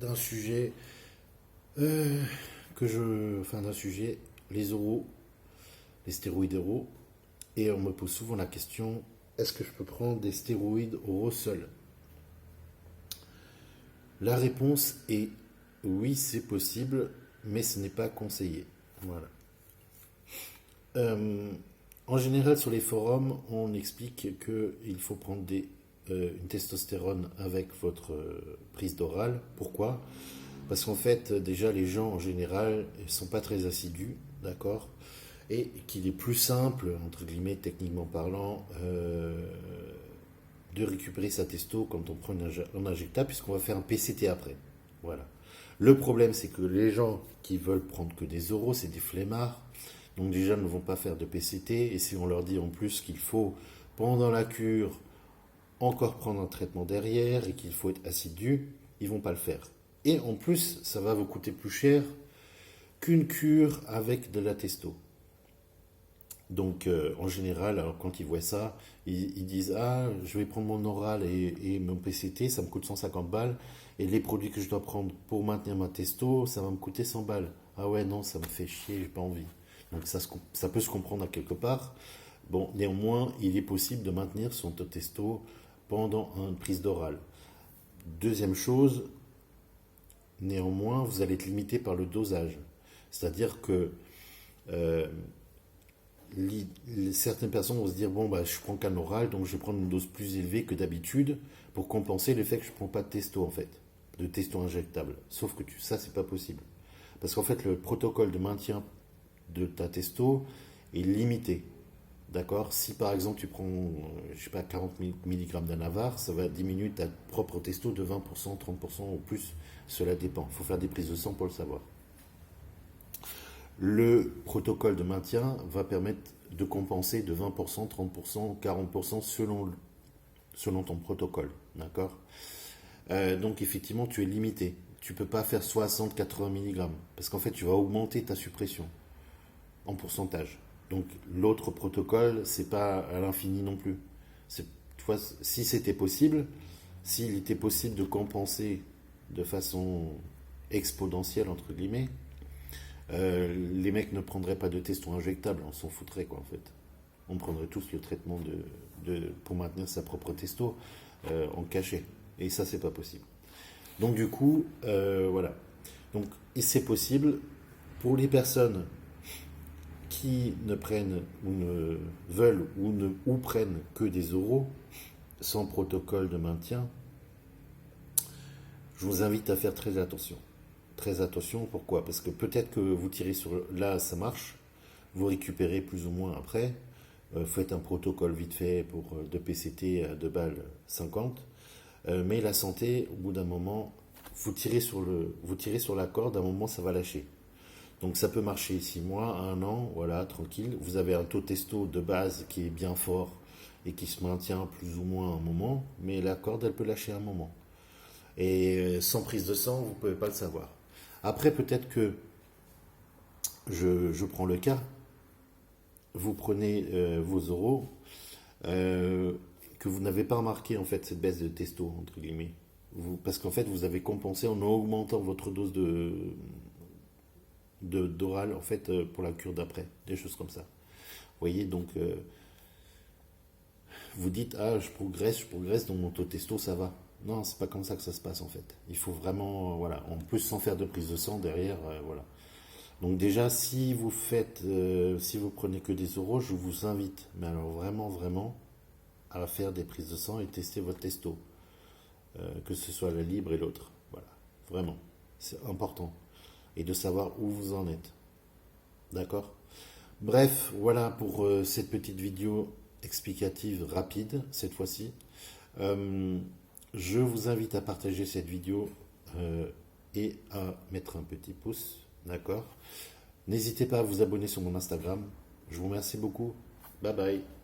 d'un sujet d'un sujet, les oraux, les stéroïdes oraux, et on me pose souvent la question, est-ce que je peux prendre des stéroïdes oraux seuls? La réponse est oui, c'est possible, mais ce n'est pas conseillé. Voilà. Euh, En général, sur les forums, on explique qu'il faut prendre une testostérone avec votre prise d'oral. Pourquoi? Parce qu'en fait, déjà, les gens en général ne sont pas très assidus, d'accord? Et qu'il est plus simple, entre guillemets, techniquement parlant, de récupérer sa testo quand on prend un injectable, puisqu'on va faire un PCT après. Voilà. Le problème, c'est que les gens qui veulent prendre que des oraux, c'est des flemmards. Donc déjà, ne vont pas faire de PCT. Et si on leur dit en plus qu'il faut, pendant la cure, encore prendre un traitement derrière et qu'il faut être assidu, ils vont pas le faire. Et en plus, ça va vous coûter plus cher qu'une cure avec de la testo. Donc, en général, alors, quand ils voient ça, ils disent ah, je vais prendre mon oral et mon PCT, ça me coûte 150 balles. Et les produits que je dois prendre pour maintenir ma testo, ça va me coûter 100 balles. Ah ouais, non, ça me fait chier, j'ai pas envie. Donc, ça peut se comprendre à quelque part. Bon, néanmoins, il est possible de maintenir son taux de testo pendant une prise d'oral. Deuxième chose, néanmoins, vous allez être limité par le dosage. C'est-à-dire que euh, certaines personnes vont se dire bon bah je prends qu'un oral donc je vais prendre une dose plus élevée que d'habitude pour compenser le fait que je ne prends pas de testo en fait, de testo injectable. Sauf que ça c'est pas possible parce qu'en fait le protocole de maintien de ta testo est limité. D'accord? Si par exemple tu prends, je sais pas, 40 mg d'anavar, ça va diminuer ta propre testo de 20%, 30% ou plus. Cela dépend. Il faut faire des prises de sang pour le savoir. Le protocole de maintien va permettre de compenser de 20%, 30%, 40% selon ton protocole. D'accord? Donc effectivement, tu es limité. Tu ne peux pas faire 60-80 mg parce qu'en fait, tu vas augmenter ta suppression en pourcentage. Donc l'autre protocole, c'est pas à l'infini non plus. Tu vois, si c'était possible, s'il était possible de compenser de façon exponentielle, entre guillemets, les mecs ne prendraient pas de testo injectable, on s'en foutrait quoi en fait. On prendrait tous le traitement pour maintenir sa propre testo en cachet. Et ça, c'est pas possible. Donc du coup, voilà. Donc c'est possible pour les personnes qui ne prennent ou ne veulent ou prennent que des oraux sans protocole de maintien. Je vous invite à faire très attention. Très attention, pourquoi? Parce que peut-être que vous tirez sur... Là, ça marche, vous récupérez plus ou moins après. Faites un protocole vite fait pour de PCT à 2 balles 50. Mais la santé, au bout d'un moment, vous tirez sur la corde, à un moment, ça va lâcher. Donc ça peut marcher 6 mois, 1 an, voilà, tranquille. Vous avez un taux testo de base qui est bien fort et qui se maintient plus ou moins un moment, mais la corde, elle peut lâcher un moment. Et sans prise de sang, vous ne pouvez pas le savoir. Après, peut-être que je prends le cas, vous prenez vos oraux, que vous n'avez pas remarqué en fait cette baisse de testo, entre guillemets. Parce qu'en fait, vous avez compensé en augmentant votre dose d'oral en fait pour la cure d'après, des choses comme ça. Vous voyez, donc vous dites ah je progresse, donc mon taux de testo ça va. Non, c'est pas comme ça que ça se passe en fait. Il faut vraiment, voilà, en plus sans faire de prise de sang derrière, voilà. Donc déjà, si vous prenez que des oraux, je vous invite, mais alors vraiment, vraiment, à faire des prises de sang et tester votre testo, que ce soit la libre et l'autre. Voilà, vraiment, c'est important. Et de savoir où vous en êtes. D'accord? Bref, voilà pour cette petite vidéo explicative rapide, cette fois-ci. Euh, je vous invite à partager cette vidéo et à mettre un petit pouce, d'accord? N'hésitez pas à vous abonner sur mon Instagram. Je vous remercie beaucoup. Bye bye.